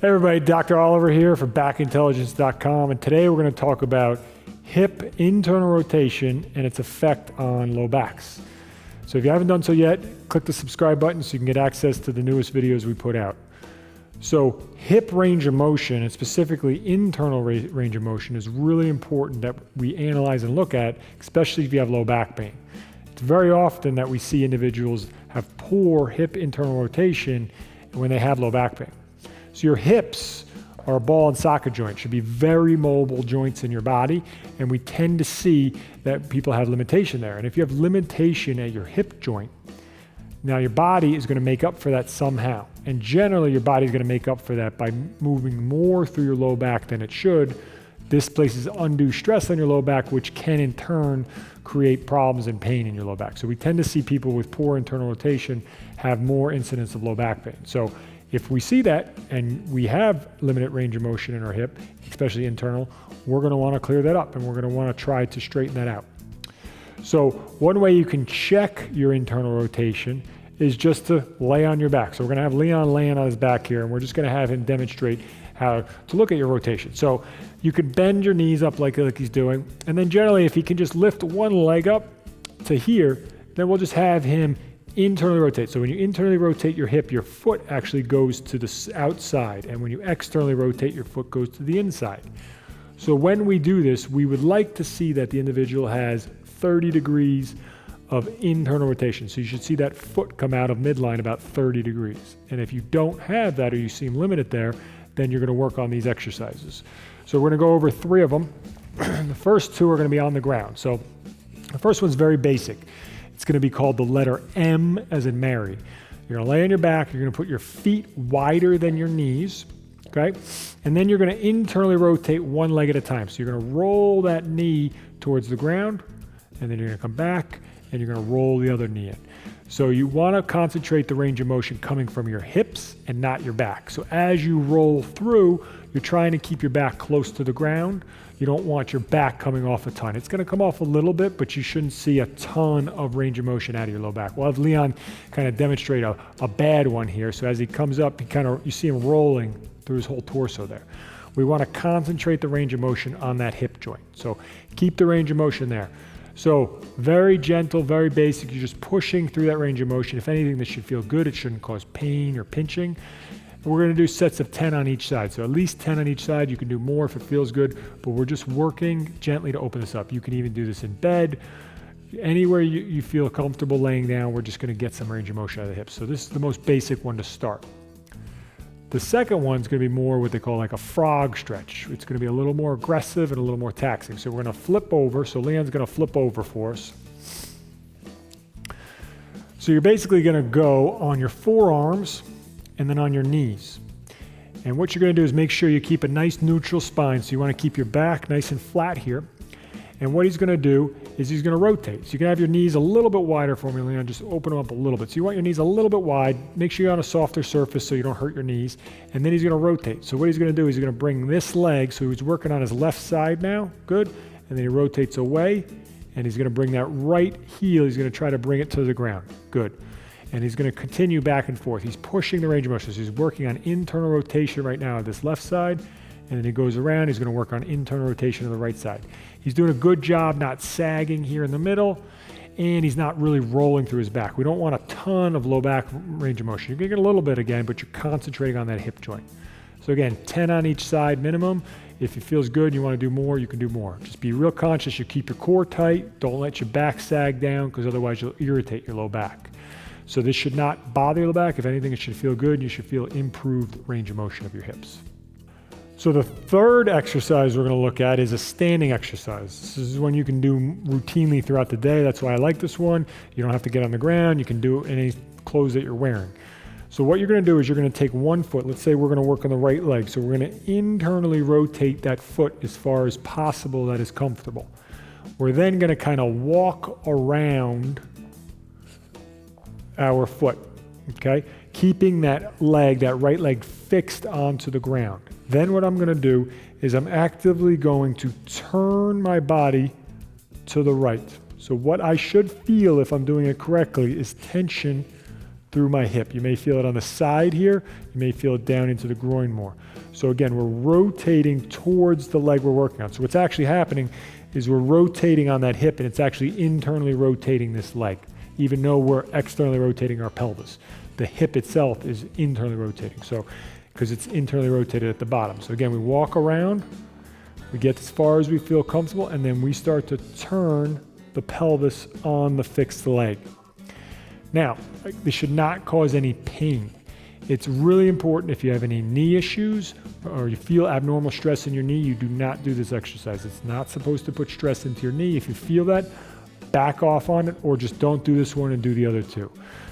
Hey everybody, Dr. Oliver here for backintelligence.com, and today we're going to talk about hip internal rotation and its effect on low backs. So if you haven't done so yet, click the subscribe button so you can get access to the newest videos we put out. So hip range of motion, and specifically internal range of motion, is really important that we analyze and look at, especially if you have low back pain. It's very often that we see individuals have poor hip internal rotation when they have low back pain. So your hips are a ball and socket joint, should be very mobile joints in your body, and we tend to see that people have limitation there. And if you have limitation at your hip joint, now your body is going to make up for that somehow. And generally your body is going to make up for that by moving more through your low back than it should. This places undue stress on your low back, which can in turn create problems and pain in your low back. So we tend to see people with poor internal rotation have more incidence of low back pain. So if we see that and we have limited range of motion in our hip, especially internal, we're going to want to clear that up and we're going to want to try to straighten that out. So one way you can check your internal rotation is just to lay on your back. So we're going to have Leon laying on his back here, and we're just going to have him demonstrate how to look at your rotation. So you can bend your knees up like he's doing, and then generally if he can just lift one leg up to here, then we'll just have him internally rotate. So when you internally rotate your hip, your foot actually goes to the outside, and when you externally rotate, your foot goes to the inside. So when we do this, we would like to see that the individual has 30 degrees of internal rotation. So you should see that foot come out of midline about 30 degrees. And if you don't have that, or you seem limited there, then you're going to work on these exercises. So we're going to go over 3 of them. The first 2 are going to be on the ground. So the first one's very basic. It's going to be called the letter M as in Mary. You're going to lay on your back. You're going to put your feet wider than your knees, okay? And then you're going to internally rotate one leg at a time. So you're going to roll that knee towards the ground, and then you're going to come back, and you're going to roll the other knee in. So you want to concentrate the range of motion coming from your hips and not your back. So as you roll through, you're trying to keep your back close to the ground. You don't want your back coming off a ton. It's going to come off a little bit, but you shouldn't see a ton of range of motion out of your low back. We'll have Leon kind of demonstrate a bad one here. So as he comes up, you see him rolling through his whole torso there. We want to concentrate the range of motion on that hip joint. So keep the range of motion there. So very gentle, very basic. You're just pushing through that range of motion. If anything, this should feel good. It shouldn't cause pain or pinching. We're going to do sets of 10 on each side. So at least 10 on each side. You can do more if it feels good, but we're just working gently to open this up. You can even do this in bed. Anywhere you feel comfortable laying down, we're just going to get some range of motion out of the hips. So this is the most basic one to start. The second one is going to be more what they call like a frog stretch. It's going to be a little more aggressive and a little more taxing. So we're going to flip over. So Leon's going to flip over for us. So you're basically going to go on your forearms and then on your knees. And what you're going to do is make sure you keep a nice neutral spine. So you want to keep your back nice and flat here. And what he's going to do is he's going to rotate. So you can have your knees a little bit wider for me, Leon. Just open them up a little bit. So you want your knees a little bit wide. Make sure you're on a softer surface so you don't hurt your knees. And then he's going to rotate. So what he's going to do is he's going to bring this leg. So he's working on his left side now. Good. And then he rotates away. And he's going to bring that right heel. He's going to try to bring it to the ground. Good. And he's going to continue back and forth. He's pushing the range of motion. So he's working on internal rotation right now on this left side. And then he goes around, he's going to work on internal rotation on the right side. He's doing a good job not sagging here in the middle, and he's not really rolling through his back. We don't want a ton of low back range of motion. You're going to get a little bit again, but you're concentrating on that hip joint. So again, 10 on each side minimum. If it feels good and you want to do more, you can do more. Just be real conscious. You keep your core tight. Don't let your back sag down, because otherwise you'll irritate your low back. So this should not bother your low back. If anything, it should feel good. You should feel improved range of motion of your hips. So the third exercise we're going to look at is a standing exercise. This is one you can do routinely throughout the day. That's why I like this one. You don't have to get on the ground. You can do it in any clothes that you're wearing. So what you're going to do is you're going to take one foot. Let's say we're going to work on the right leg. So we're going to internally rotate that foot as far as possible that is comfortable. We're then going to kind of walk around our foot, okay? Keeping that leg, that right leg, fixed onto the ground. Then what I'm going to do is I'm actively going to turn my body to the right. So what I should feel if I'm doing it correctly is tension through my hip. You may feel it on the side here. You may feel it down into the groin more. So again, we're rotating towards the leg we're working on. So what's actually happening is we're rotating on that hip, and it's actually internally rotating this leg, even though we're externally rotating our pelvis. The hip itself is internally rotating, so because it's internally rotated at the bottom. So again, we walk around, we get as far as we feel comfortable, and then we start to turn the pelvis on the fixed leg. Now, this should not cause any pain. It's really important if you have any knee issues or you feel abnormal stress in your knee, you do not do this exercise. It's not supposed to put stress into your knee. If you feel that, back off on it, or just don't do this one and do the other two.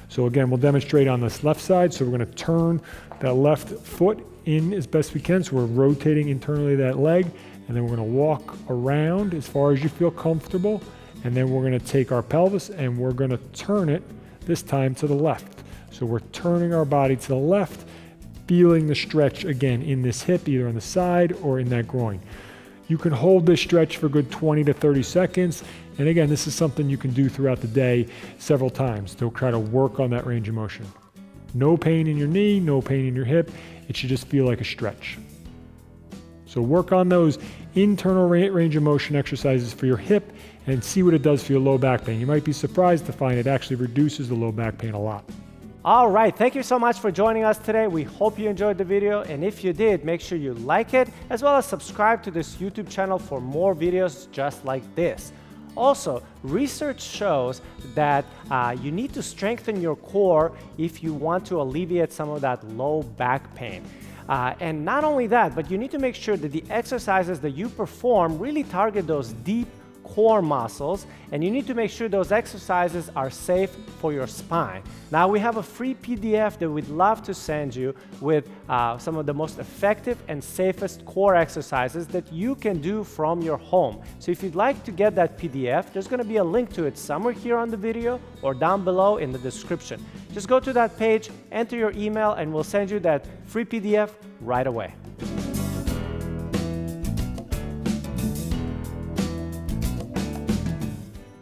So again, we'll demonstrate on this left side. So we're going to turn that left foot in as best we can. So we're rotating internally that leg, and then we're going to walk around as far as you feel comfortable. And then we're going to take our pelvis and we're going to turn it this time to the left. So we're turning our body to the left, feeling the stretch again in this hip, either on the side or in that groin. You can hold this stretch for a good 20 to 30 seconds. And again, this is something you can do throughout the day several times to try to work on that range of motion. No pain in your knee, no pain in your hip. It should just feel like a stretch. So work on those internal range of motion exercises for your hip and see what it does for your low back pain. You might be surprised to find it actually reduces the low back pain a lot. All right, thank you so much for joining us today. We hope you enjoyed the video, and if you did, make sure you like it, as well as subscribe to this YouTube channel for more videos just like this. Also, research shows that you need to strengthen your core if you want to alleviate some of that low back pain. And not only that, but you need to make sure that the exercises that you perform really target those deep core muscles, and you need to make sure those exercises are safe for your spine. Now, we have a free PDF that we'd love to send you with some of the most effective and safest core exercises that you can do from your home. So if you'd like to get that PDF, there's going to be a link to it somewhere here on the video or down below in the description. Just go to that page, enter your email, and we'll send you that free PDF right away.